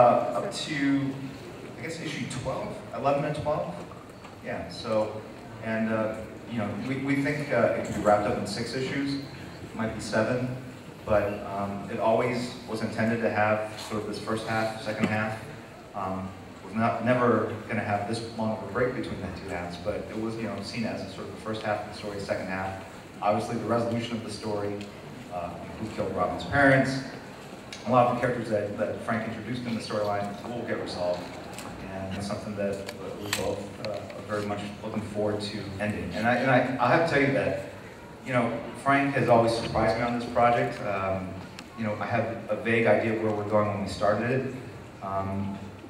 up to, I guess, issue 12, 11 and 12. Yeah, so, and you know, we think it can be wrapped up in 6 issues, it might be 7, but it always was intended to have sort of this first half, second half. We're never going to have this long of a break between the 2 halves, but it was, you know, seen as a sort of the first half of the story, second half. Obviously, the resolution of the story, who killed Robin's parents, a lot of the characters that Frank introduced in the storyline will get resolved, and it's something that we both are very much looking forward to ending. And I have to tell you that, you know, Frank has always surprised me on this project. You know, I had a vague idea where we're going when we started it,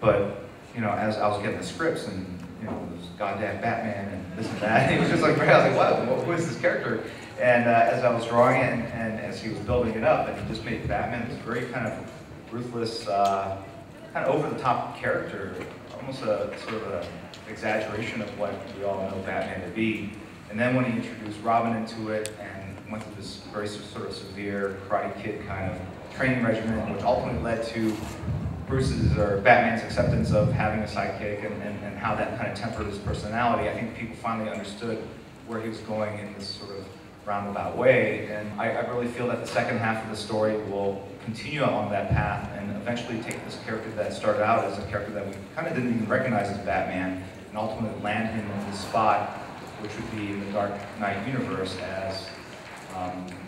but you know, as I was getting the scripts and, you know, this goddamn Batman and this and that, it was just like, I was like, wow, who is this character? And as I was drawing it and as he was building it up, and he just made Batman this very kind of ruthless, kind of over-the-top character, almost a sort of an exaggeration of what we all know Batman to be. And then when he introduced Robin into it and went through this very sort of severe Karate Kid kind of training regimen, which ultimately led to Bruce's or Batman's acceptance of having a sidekick and how that kind of tempered his personality, I think people finally understood where he was going in this sort of roundabout way. And I really feel that the second half of the story will continue along that path and eventually take this character that started out as a character that we kind of didn't even recognize as Batman and ultimately land him in this spot, which would be in the Dark Knight universe as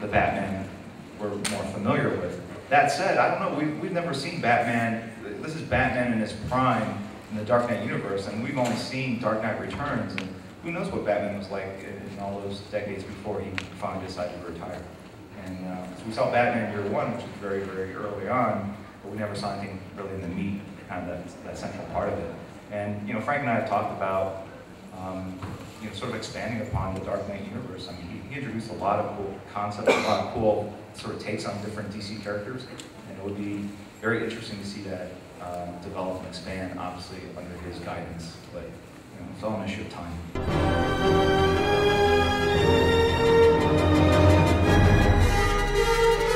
the Batman we're more familiar with. That said, I don't know, we've never seen Batman. This is Batman in his prime in the Dark Knight universe, and we've only seen Dark Knight Returns, and who knows what Batman was like in all those decades before he finally decided to retire. And so we saw Batman Year One, which was very, very early on, but we never saw anything really in the meat, kind of that central part of it. And you know, Frank and I have talked about you know, sort of expanding upon the Dark Knight universe. I mean, he introduced a lot of cool concepts, a lot of cool sort of takes on different DC characters, and it would be very interesting to see that develop and expand, obviously under his guidance. But you know, it's all an issue of time.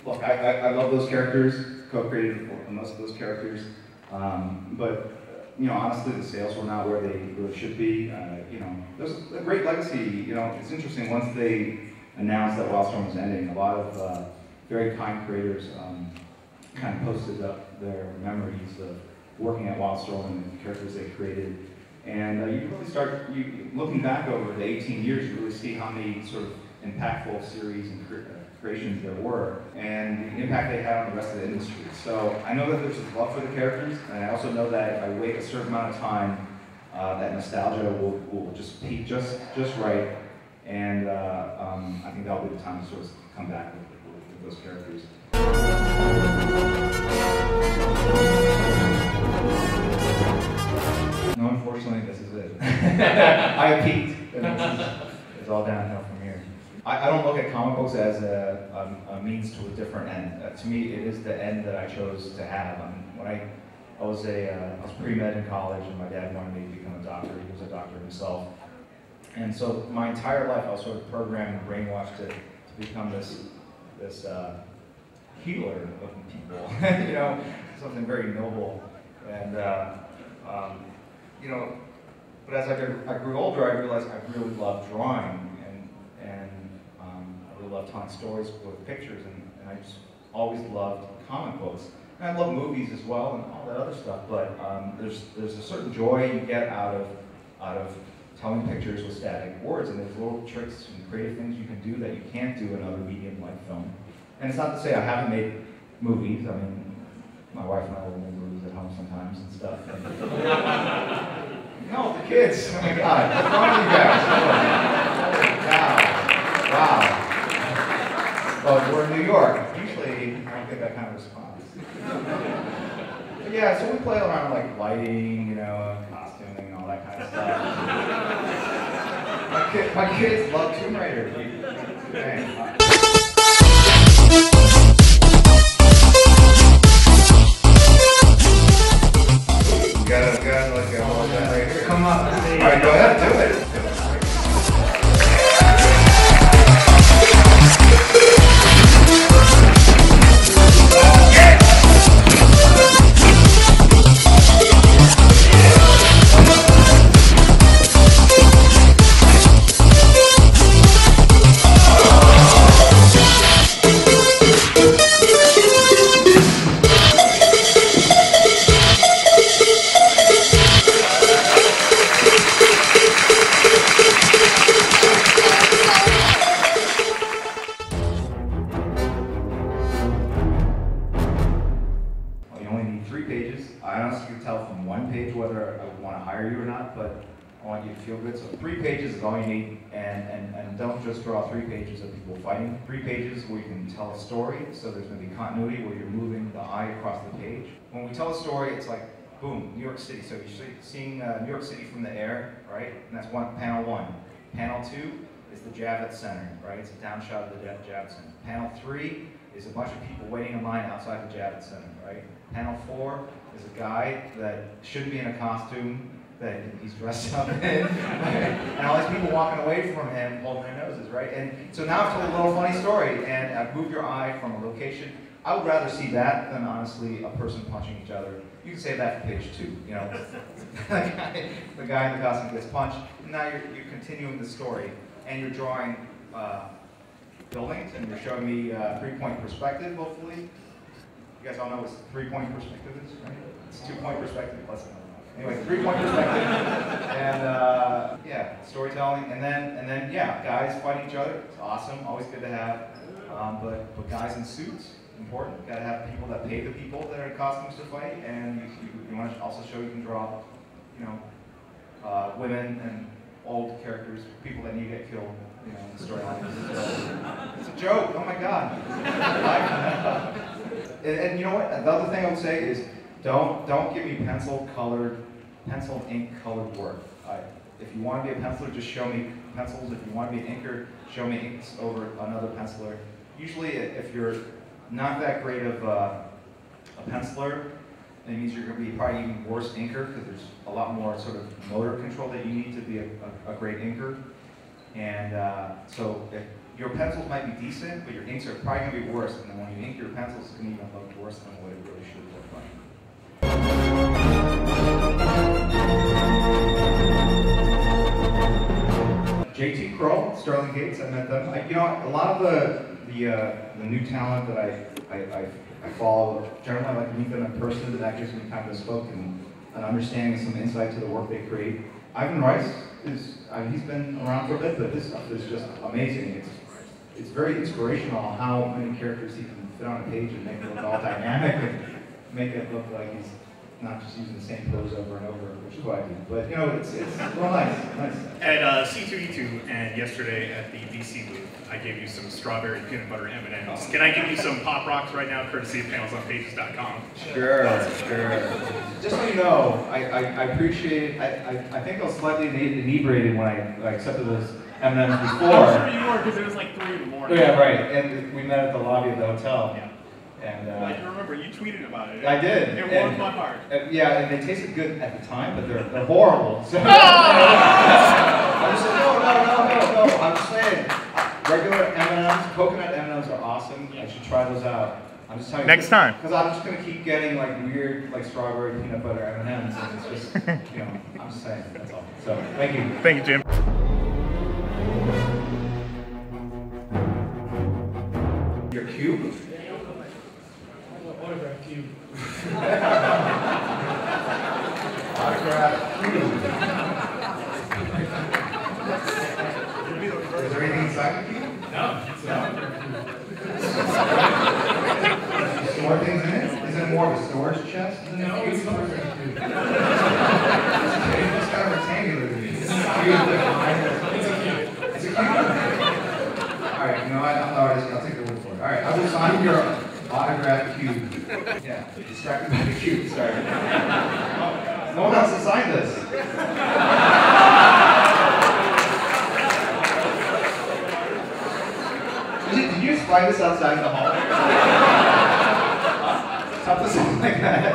Look, I love those characters. Co-created most of those characters, but you know, honestly, the sales were not where they really should be. You know, there's a great legacy. You know, it's interesting, once they announced that Wildstorm was ending, a lot of very kind creators kind of posted up their memories of working at Wildstorm and the characters they created. And you really start, looking back over the 18 years, you really see how many sort of impactful series and creations there were, and the impact they had on the rest of the industry. So I know that there's a love for the characters, and I also know that if I wait a certain amount of time, that nostalgia will just peak just right, and I think that'll be the time to sort of come back with those characters. No, unfortunately, this is it. I peaked, and it's all downhill from here. I don't look at comic books as a means to a different end. To me, it is the end that I chose to have. When I was pre-med in college, and my dad wanted me to become a doctor. He was a doctor himself. And so my entire life, I was sort of programmed and brainwashed to become this healer of people, you know, something very noble. And, you know, but as I grew older, I realized I really loved drawing, and I really loved telling stories with pictures, and I just always loved comic books. And I love movies as well and all that other stuff, but there's a certain joy you get out of telling pictures with static words, and there's little tricks and creative things you can do that you can't do in other medium like film. And it's not to say I haven't made movies. I mean, my wife and I will make movies at home sometimes and stuff. No, the kids. Oh my God, what's wrong with you guys? Wow. Well, we're in New York. Usually, I don't get that kind of response. But yeah, so we play around like lighting, you know, costuming, and all that kind of stuff. My kids love Tomb Raider. Dang. Gotta like a whole thing right here. Come on. All right, go ahead, do it. Yeah. honest, you can tell from one page whether I would want to hire you or not, but I want you to feel good. So 3 pages is all you need, and don't just draw 3 pages of people fighting. 3 pages where you can tell a story, so there's going to be continuity where you're moving the eye across the page. When we tell a story, it's like, boom, New York City. So you're seeing New York City from the air, right? And that's panel 1. Panel 2 is the Javits Center, right? It's a down shot of the Javits Center. Panel 3 is a bunch of people waiting in line outside the Javits Center, right? Panel 4 is a guy that shouldn't be in a costume that he's dressed up in, and all these people walking away from him holding their noses, right? And so now I've told a little funny story, and I've moved your eye from a location. I would rather see that than, honestly, a person punching each other. You can save that for page 2, you know. the guy in the costume gets punched. Now you're continuing the story, and you're drawing buildings, and you're showing me 3-point perspective, hopefully. You guys all know what 3-point perspective is, right? It's 2-point perspective plus another. Anyway, 3-point perspective, and yeah, storytelling, and then yeah, guys fighting each other. It's awesome, always good to have. But guys in suits, important. Got to have people that pay the people that are in costumes to fight, and you want to also show you can draw, you know, women and old characters, people that need to get killed, you know, in the storyline. It's a joke. Oh my God. And you know what? The other thing I would say is, don't give me pencil and ink colored work. If you want to be a penciler, just show me pencils. If you want to be an inker, show me inks over another penciler. Usually, if you're not that great of a penciler, it means you're going to be probably even worse inker, because there's a lot more sort of motor control that you need to be a great inker. And so if your pencils might be decent, but your inks are probably going to be worse. And then when you ink your pencils, it's going to even look worse than what it really should look like. JT Kroll, Sterling Gates, I met them. You know, a lot of the new talent that I follow, generally I like to meet them in person, and that gives me time to spoke and an understanding, some insight to the work they create. Ivan Rice is, he's been around for a bit, but this stuff is just amazing. It's very inspirational how many characters he can fit on a page and make it look all dynamic and make it look like he's not just using the same pose over and over, which is what I do. But you know, it's well, nice. At C2E2 and yesterday at the DC booth, I gave you some Strawberry Peanut Butter M&Ms. Can I give you some Pop Rocks right now, courtesy of PanelsOnPages.com? Sure. Just so you know, I appreciate. I think I was slightly inebriated when I accepted those M&Ms before. I'm sure you were, because it was like 3 in the morning. Yeah, right. And we met at the lobby of the hotel. Yeah. And I can remember, you tweeted about it. I did. It warmed my heart. Yeah, and they tasted good at the time, but they're horrible. So, I just said, no. I'm just saying, regular M&Ms, coconut M&Ms are awesome. I should try those out. I'm just telling you. Next time. Because I'm just going to keep getting like weird, like strawberry peanut butter M&Ms, and it's just, you know, I'm just saying, that's all. So, thank you. Thank you, Jim. Your cube? Autograph cube. Autograph cube. Is there anything inside the cube? No. Store things in it? Is it more of a storage chest than No, a cube? it's not a cube. It looks kind of rectangular to me. It's a cube. It's a cube. Alright, you know what? I'll take the word for it. Alright, I will sign your autograph cube. Yeah, distracted by the cube, sorry. No one else has signed this. Did you just find this outside the hall? Something like that.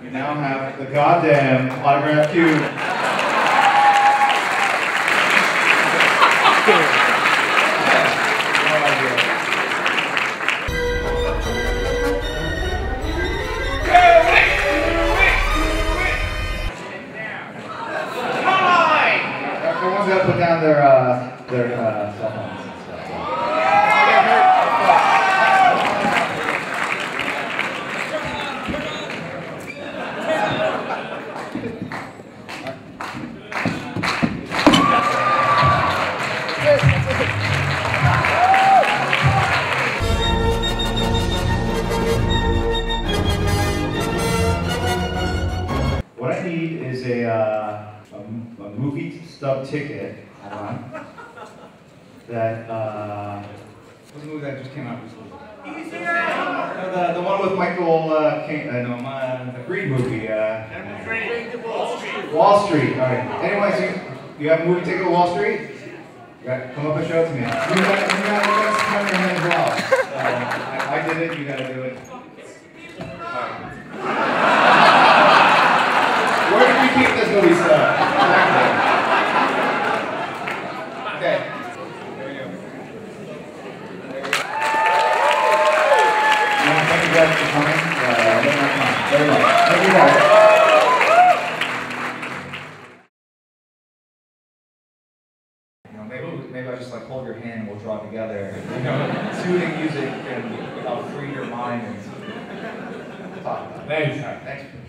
We now have the goddamn autograph cube. Everyone's got to put down their cell phones. movie stub ticket. Hold on. That what's the movie that just came out recently? The one with Michael the Green movie. Wall Street. All right. Anyways, you have a movie ticket to Wall Street? You got, come up and show it to me. You got to come your hand as well. I did it. You got to do it. All right. Where did you keep this movie stuff? Okay. Thank you guys for coming. Very much. Thank you guys. Maybe I'll just like hold your hand and we'll draw together. You know, soothing music and I'll free your mind and talk about it. Thanks. Thanks.